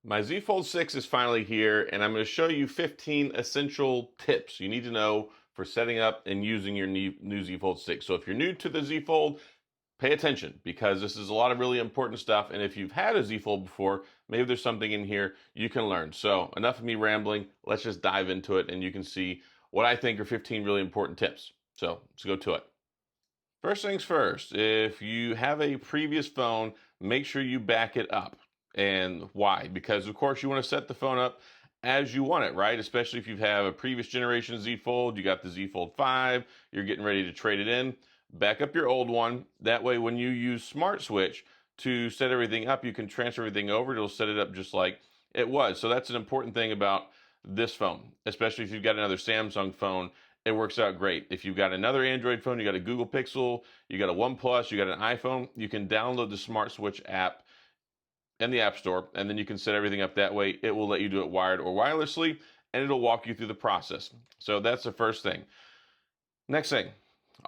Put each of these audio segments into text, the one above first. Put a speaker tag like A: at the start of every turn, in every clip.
A: My Z Fold 6 is finally here, and I'm going to show you 15 essential tips you need to know for setting up and using your new Z Fold 6. So if you're new to the Z Fold, pay attention because this is a lot of really important stuff. And if you've had a Z Fold before, maybe there's something in here you can learn. So enough of me rambling. Let's just dive into it and you can see what I think are 15 really important tips. So let's go to it. First things first, if you have a previous phone, make sure you back it up. And why? Because of course you want to set the phone up as you want it, right? Especially if you have a previous generation Z Fold, you got the Z Fold 5, you're getting ready to trade it in, back up your old one. That way when you use Smart Switch to set everything up, you can transfer everything over. It'll set it up just like it was. So that's an important thing about this phone, especially if you've got another Samsung phone. It works out great. If you've got another Android phone, you got a Google Pixel, you got a OnePlus, you got an iPhone, you can download the Smart Switch app in the App Store, and then you can set everything up that way. It will let you do it wired or wirelessly, and it'll walk you through the process. So that's the first thing. Next thing,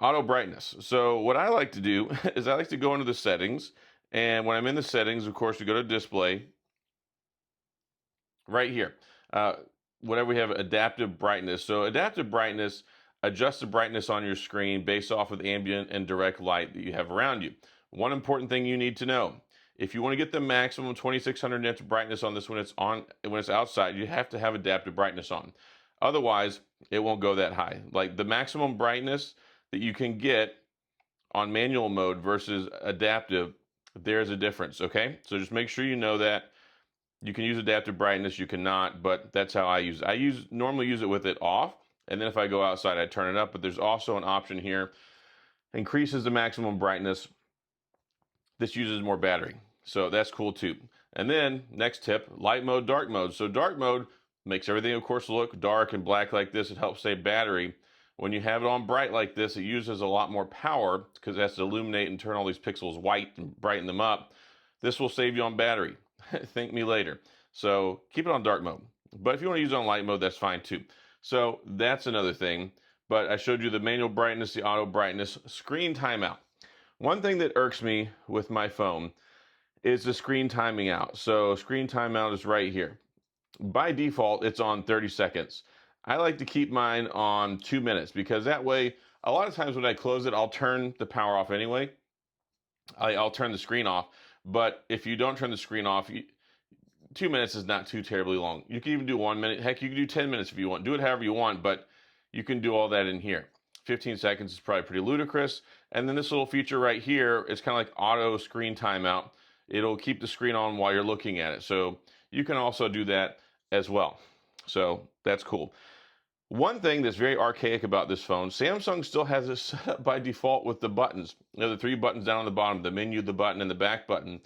A: auto brightness. So what I like to do is I like to go into the settings, and when I'm in the settings, of course, we go to display right here. Whenever we have adaptive brightness. So adaptive brightness adjusts the brightness on your screen based off of ambient and direct light that you have around you. One important thing you need to know, if you want to get the maximum 2600 nits brightness on this when it's outside, you have to have adaptive brightness on. Otherwise, it won't go that high. Like the maximum brightness that you can get on manual mode versus adaptive, there's a difference, okay? So just make sure you know that. You can use adaptive brightness, you cannot, but that's how I use it. I normally use it with it off, and then if I go outside, I turn it up, but there's also an option here, increases the maximum brightness. This uses more battery, so that's cool too. And then, next tip, light mode, dark mode. So dark mode makes everything, of course, look dark and black like this. It helps save battery. When you have it on bright like this, it uses a lot more power because it has to illuminate and turn all these pixels white and brighten them up. This will save you on battery. Thank me later. So keep it on dark mode. But if you want to use it on light mode, that's fine too. So that's another thing. But I showed you the manual brightness, the auto brightness, screen timeout. One thing that irks me with my phone is the screen timing out. So screen timeout is right here. By default, it's on 30 seconds. I like to keep mine on 2 minutes because that way, a lot of times when I close it, I'll turn the power off anyway. I'll turn the screen off. But if you don't turn the screen off, 2 minutes is not too terribly long. You can even do 1 minute. Heck, you can do 10 minutes if you want. Do it however you want, but you can do all that in here. 15 seconds is probably pretty ludicrous. And then this little feature right here is kind of like auto screen timeout. It'll keep the screen on while you're looking at it. So you can also do that as well. So that's cool. One thing that's very archaic about this phone, Samsung still has it set up by default with the buttons. You know, the 3 buttons down on the bottom, the menu, the button, and the back button.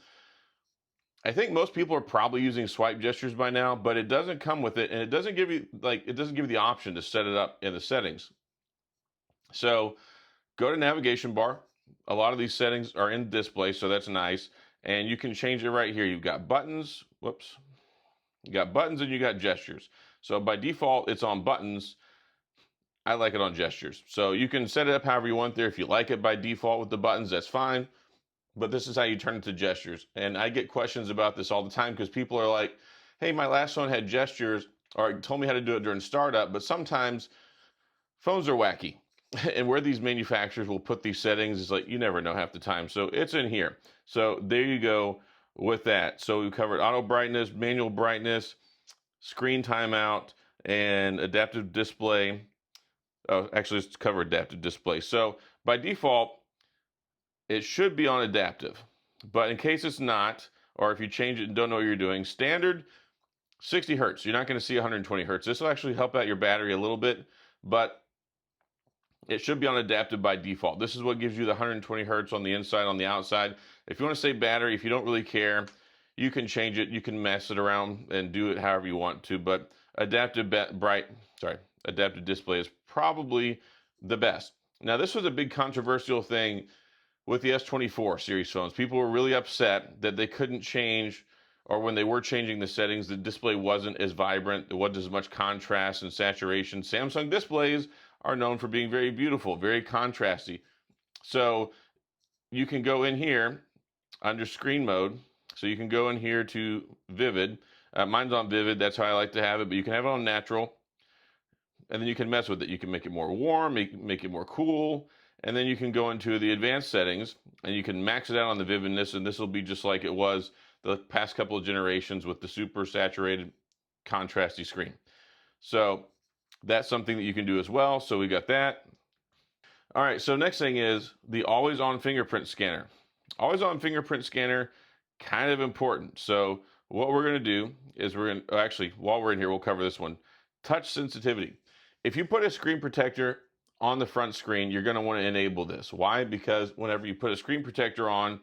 A: I think most people are probably using swipe gestures by now, but it doesn't come with it, and it doesn't give you the option to set it up in the settings. So go to navigation bar. A lot of these settings are in display, so that's nice. And you can change it right here. You've got buttons. Whoops. You got buttons and you got gestures. So by default, it's on buttons. I like it on gestures. So you can set it up however you want there. If you like it by default with the buttons, that's fine. But this is how you turn it to gestures. And I get questions about this all the time because people are like, hey, my last phone had gestures, or it told me how to do it during startup, but sometimes phones are wacky. And where these manufacturers will put these settings is like, you never know half the time. So it's in here. So there you go with that. So we covered auto brightness, manual brightness, screen timeout, and adaptive display. Oh, actually, let's cover adaptive display. So by default, it should be on adaptive. But in case it's not, or if you change it and don't know what you're doing, standard 60 hertz. You're not going to see 120 hertz. This will actually help out your battery a little bit, but it should be on adaptive by default. This is what gives you the 120 hertz on the inside, on the outside. If you want to save battery, if you don't really care, you can change it. You can mess it around and do it however you want to. But adaptive display is probably the best. Now, this was a big controversial thing with the S24 series phones. People were really upset that they couldn't change, or when they were changing the settings, the display wasn't as vibrant. There wasn't as much contrast and saturation. Samsung displays are known for being very beautiful, very contrasty. So you can go in here under screen mode. So you can go in here to vivid, Mine's on vivid, that's how I like to have it, but you can have it on natural, and then you can mess with it. You can make it more warm, make it more cool, and then you can go into the advanced settings and you can max it out on the vividness, and this will be just like it was the past couple of generations with the super saturated contrasty screen. So that's something that you can do as well. So we got that. All right, so next thing is the always on fingerprint scanner. Always on fingerprint scanner, kind of important. So what we're going to do is actually, while we're in here, we'll cover this one. Touch sensitivity. If you put a screen protector on the front screen, you're going to want to enable this. Why? Because whenever you put a screen protector on,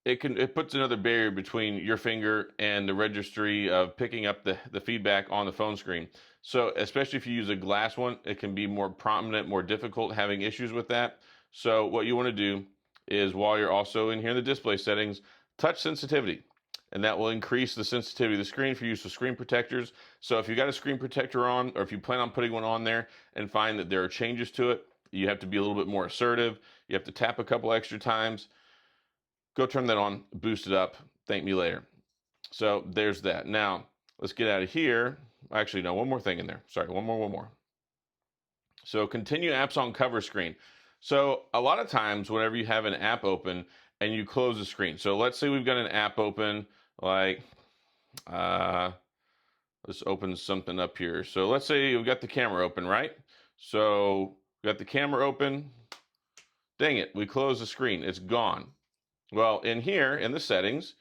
A: it puts another barrier between your finger and the registry of picking up the feedback on the phone screen. So especially if you use a glass one, it can be more prominent, more difficult, having issues with that. So what you want to do is, while you're also in here in the display settings, touch sensitivity, and that will increase the sensitivity of the screen for use of screen protectors. So if you got a screen protector on, or if you plan on putting one on there and find that there are changes to it, you have to be a little bit more assertive. You have to tap a couple extra times. Go turn that on, boost it up, thank me later. So there's that. Now, let's get out of here. Actually, no, one more thing in there. Sorry, one more. So continue apps on cover screen. So a lot of times whenever you have an app open and you close the screen. So let's say we've got an app open, like, let's open something up here. So let's say we've got the camera open, right? So we got the camera open. Dang it, we closed the screen, it's gone. Well, in here, in the settings,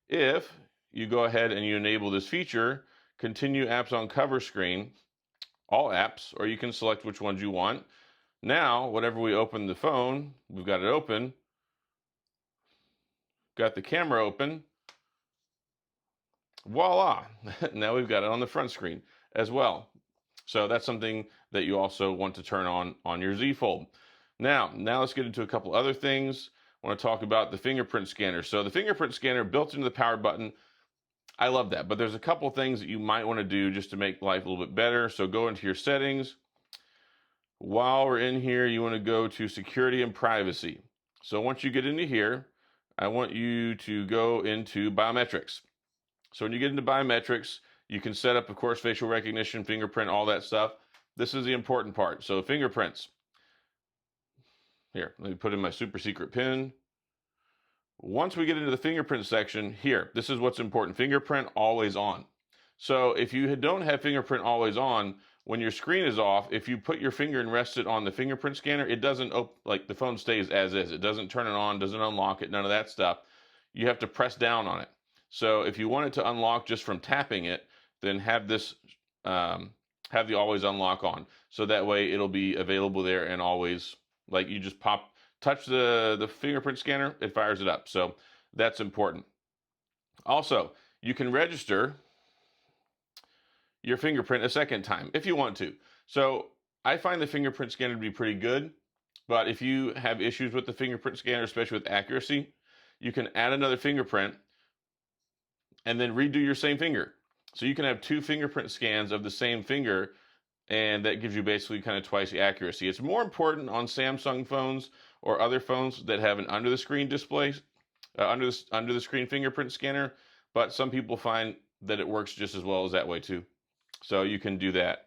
A: if you go ahead and you enable this feature, continue apps on cover screen, all apps, or you can select which ones you want. Now, whenever we open the phone, we've got it open, got the camera open, voila, now we've got it on the front screen as well. So that's something that you also want to turn on your Z Fold. Now let's get into a couple other things. I want to talk about the fingerprint scanner. So the fingerprint scanner built into the power button, I love that, but there's a couple things that you might want to do just to make life a little bit better. So go into your settings. While we're in here, you want to go to security and privacy. So once you get into here, I want you to go into biometrics. So when you get into biometrics, you can set up, of course, facial recognition, fingerprint, all that stuff. This is the important part. So fingerprints. Here, let me put in my super secret PIN. Once we get into the fingerprint section, here, this is what's important. Fingerprint always on. So if you don't have fingerprint always on, when your screen is off, if you put your finger and rest it on the fingerprint scanner, it doesn't like the phone stays as is. It doesn't turn it on, doesn't unlock it, none of that stuff. You have to press down on it. So if you want it to unlock just from tapping it, then have this have the always unlock on. So that way it'll be available there and always, like, you just touch the fingerprint scanner, it fires it up. So that's important. Also, you can register your fingerprint a second time if you want to. So I find the fingerprint scanner to be pretty good, but if you have issues with the fingerprint scanner, especially with accuracy, you can add another fingerprint and then redo your same finger. So you can have 2 fingerprint scans of the same finger, and that gives you basically kind of twice the accuracy. It's more important on Samsung phones or other phones that have an under the screen display, under the screen fingerprint scanner, but some people find that it works just as well as that way too. So you can do that.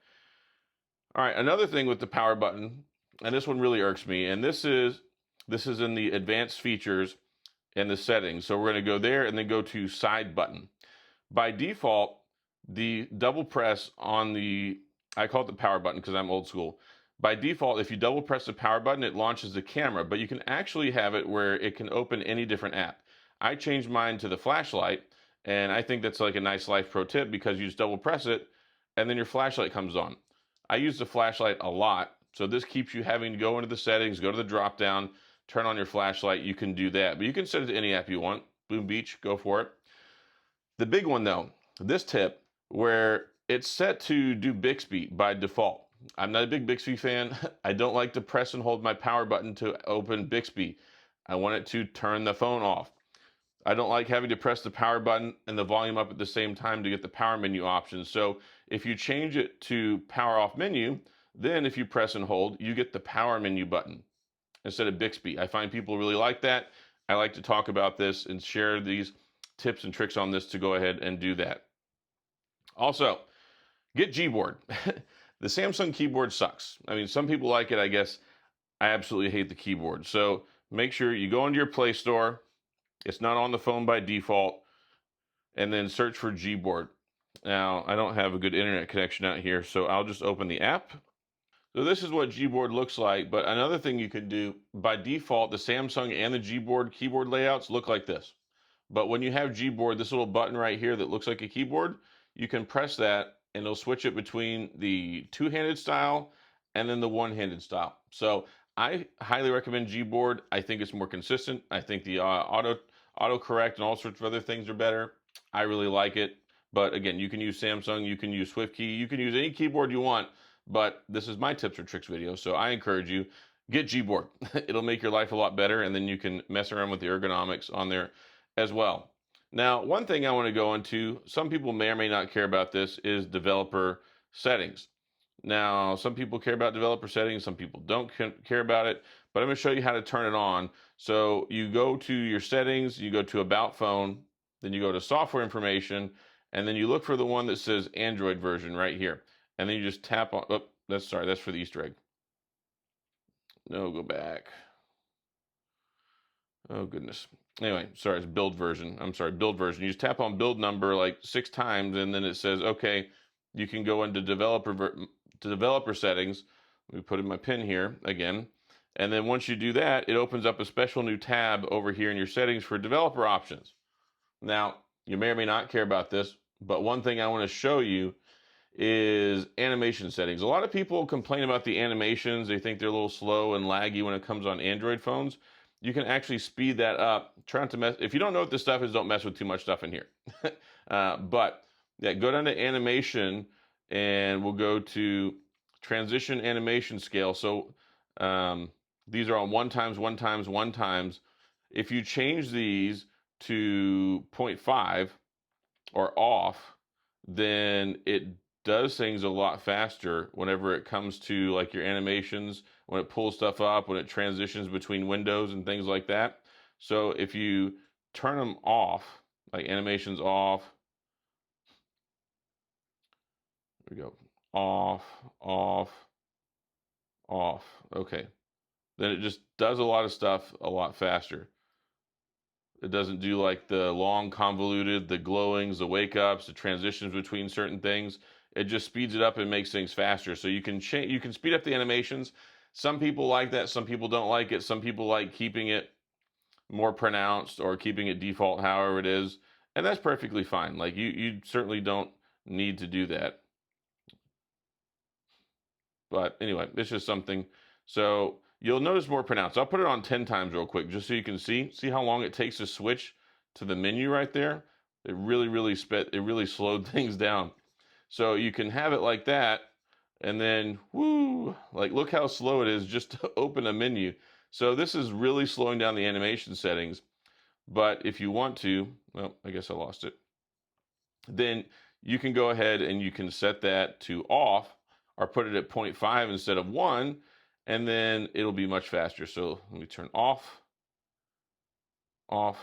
A: All right, another thing with the power button, and this one really irks me, and this is in the advanced features and the settings. So we're going to go there and then go to side button. By default, the double press on I call it the power button because I'm old school. By default, if you double press the power button, it launches the camera, but you can actually have it where it can open any different app. I changed mine to the flashlight, and I think that's like a nice life pro tip, because you just double press it and then your flashlight comes on. I use the flashlight a lot, so this keeps you having to go into the settings, go to the drop down, turn on your flashlight. You can do that, but you can set it to any app you want. Boom Beach, go for it. The big one though, this tip, where it's set to do Bixby by default. I'm not a big Bixby fan. I don't like to press and hold my power button to open Bixby. I want it to turn the phone off. I don't like having to press the power button and the volume up at the same time to get the power menu options. So if you change it to power off menu, then if you press and hold, you get the power menu button instead of Bixby. I find people really like that. I like to talk about this and share these tips and tricks on this to go ahead and do that. Also, get Gboard. The Samsung keyboard sucks. I mean, some people like it, I guess. I absolutely hate the keyboard. So make sure you go into your Play Store. It's not on the phone by default. And then search for Gboard. Now, I don't have a good internet connection out here, so I'll just open the app. So this is what Gboard looks like. But another thing you can do, by default, the Samsung and the Gboard keyboard layouts look like this. But when you have Gboard, this little button right here that looks like a keyboard, you can press that and it'll switch it between the two-handed style and then the one-handed style. So I highly recommend Gboard. I think it's more consistent. I think the autocorrect and all sorts of other things are better. I really like it. But again, you can use Samsung, you can use SwiftKey, you can use any keyboard you want. But this is my tips or tricks video, so I encourage you, get Gboard. It'll make your life a lot better, and then you can mess around with the ergonomics on there as well. Now, one thing I want to go into, some people may or may not care about this, is developer settings. Now, some people care about developer settings, some people don't care about it, but I'm going to show you how to turn it on. So you go to your settings, you go to About Phone, then you go to Software Information, and then you look for the one that says Android version right here. And then you just tap on, oh, that's for the Easter egg. No, go back. Oh, goodness. Anyway, sorry, it's build version. I'm sorry, build version. You just tap on build number like 6 times, and then it says, okay, you can go into developer settings. Let me put in my pin here again. And then once you do that, it opens up a special new tab over here in your settings for developer options. Now, you may or may not care about this, but one thing I want to show you is animation settings. A lot of people complain about the animations. They think they're a little slow and laggy when it comes on Android phones. You can actually speed that up. Try not to mess. If you don't know what this stuff is, don't mess with too much stuff in here. But yeah, go down to animation and we'll go to transition animation scale. So these are on 1x, 1x, 1x. If you change these to 0.5 or off, then it does things a lot faster whenever it comes to like your animations, when it pulls stuff up, when it transitions between windows and things like that. So if you turn them off, like animations off, there we go, off, off, off. Okay. Then it just does a lot of stuff a lot faster. It doesn't do like the long convoluted, the glowings, the wake ups, the transitions between certain things. It just speeds it up and makes things faster. So you can speed up the animations. Some people like that, some people don't like it. Some people like keeping it more pronounced or keeping it default however it is. And that's perfectly fine. Like you certainly don't need to do that. But anyway, it's just something. So you'll notice more pronounced. I'll put it on 10 times real quick just so you can see how long it takes to switch to the menu right there. It really slowed things down. So you can have it like that, and then whoo, like look how slow it is just to open a menu. So this is really slowing down the animation settings. But if you want to, well, I guess I lost it. Then you can go ahead and you can set that to off or put it at 0.5 instead of 1, and then it'll be much faster. So let me turn off, off,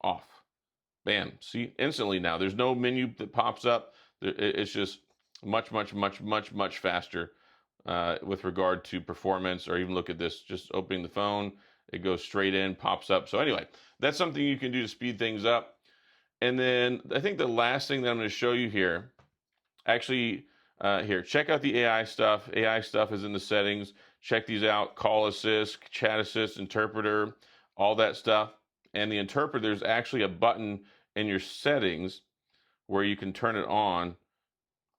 A: off. Bam. See, instantly now. There's no menu that pops up. It's just much faster with regard to performance. Or even look at this, just opening the phone, it goes straight in, pops up. So anyway, that's something you can do to speed things up. And then I think the last thing that I'm going to show you here, actually, here, check out the AI stuff. AI stuff is in the settings. Check these out: call assist, chat assist, interpreter, all that stuff. And the interpreter, there's actually a button in your settings where you can turn it on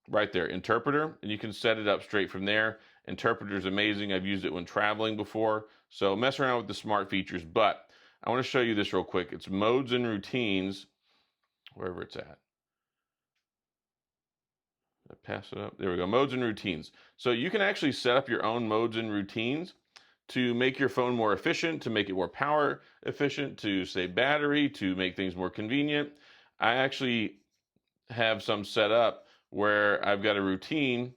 A: right there, interpreter, and you can set it up straight from there. Interpreter is amazing. I've used it when traveling before. So mess around with the smart features, but I want to show you this real quick. It's modes and routines, wherever it's at. I pass it up. There we go. Modes and routines. So you can actually set up your own modes and routines to make your phone more efficient, to make it more power efficient, to save battery, to make things more convenient. I actually have some set up where I've got a routine.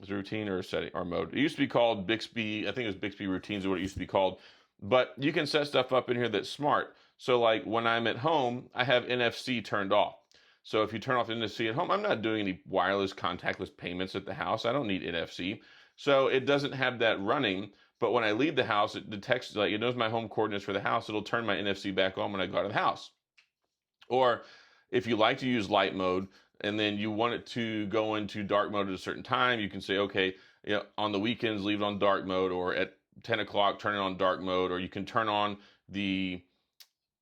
A: Is it a routine or a setting or mode? It used to be called Bixby. I think it was Bixby Routines is what it used to be called. But you can set stuff up in here that's smart. So like when I'm at home, I have NFC turned off. So if you turn off NFC at home, I'm not doing any wireless contactless payments at the house. I don't need NFC. So it doesn't have that running. But when I leave the house, it detects, like it knows my home coordinates for the house. It'll turn my NFC back on when I go out of the house. Or if you like to use light mode and then you want it to go into dark mode at a certain time, you can say, okay, on the weekends, leave it on dark mode, or at 10 o'clock, turn it on dark mode, or you can turn on the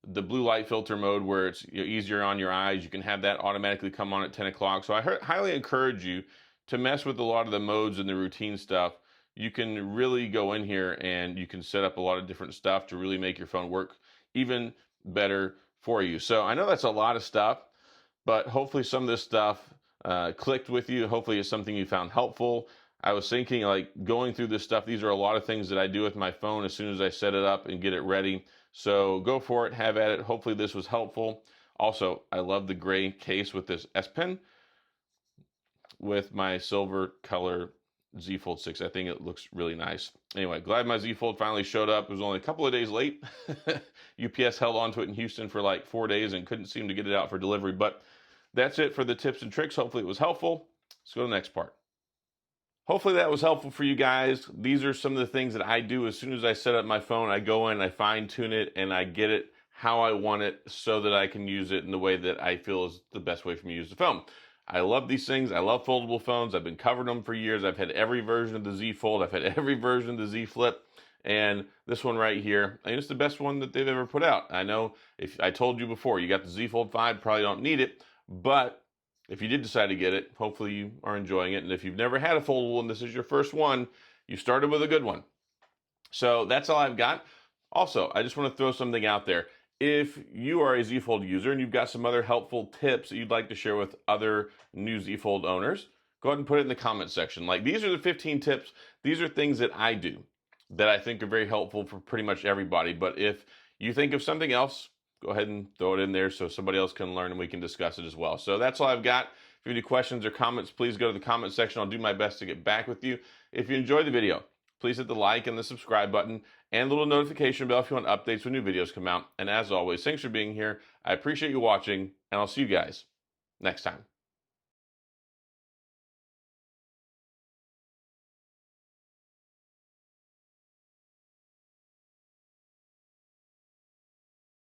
A: blue light filter mode where it's easier on your eyes. You can have that automatically come on at 10 o'clock. So I highly encourage you to mess with a lot of the modes and the routine stuff. You can really go in here and you can set up a lot of different stuff to really make your phone work even better for you. So I know that's a lot of stuff, but hopefully some of this stuff clicked with you. Hopefully it's something you found helpful. I was thinking, like, going through this stuff, these are a lot of things that I do with my phone as soon as I set it up and get it ready. So go for it, have at it. Hopefully this was helpful. Also, I love the gray case with this S Pen with my silver color Z Fold 6. I think it looks really nice. Anyway, glad my Z Fold finally showed up. It was only a couple of days late. UPS held on to it in Houston for like 4 days and couldn't seem to get it out for delivery. But that's it for the tips and tricks. Hopefully it was helpful. Let's go to the next part. Hopefully that was helpful for you guys. These are some of the things that I do as soon as I set up my phone. I go in, I fine tune it, and I get it how I want it so that I can use it in the way that I feel is the best way for me to use the phone. I love these things. I love foldable phones. I've been covering them for years. I've had every version of the Z Fold. I've had every version of the Z Flip. And this one right here, I think it's the best one that they've ever put out. I know if I told you before, you got the Z Fold 5, probably don't need it, but if you did decide to get it, hopefully you are enjoying it. And if you've never had a foldable and this is your first one, you started with a good one. So that's all I've got. Also, I just want to throw something out there. If you are a Z Fold user and you've got some other helpful tips that you'd like to share with other new Z Fold owners, go ahead and put it in the comment section. Like, these are the 15 tips. These are things that I do that I think are very helpful for pretty much everybody. But if you think of something else, go ahead and throw it in there so somebody else can learn and we can discuss it as well. So that's all I've got. If you have any questions or comments, please go to the comment section. I'll do my best to get back with you. If you enjoyed the video, please hit the like and the subscribe button and the little notification bell if you want updates when new videos come out. And as always, thanks for being here. I appreciate you watching, and I'll see you guys next time.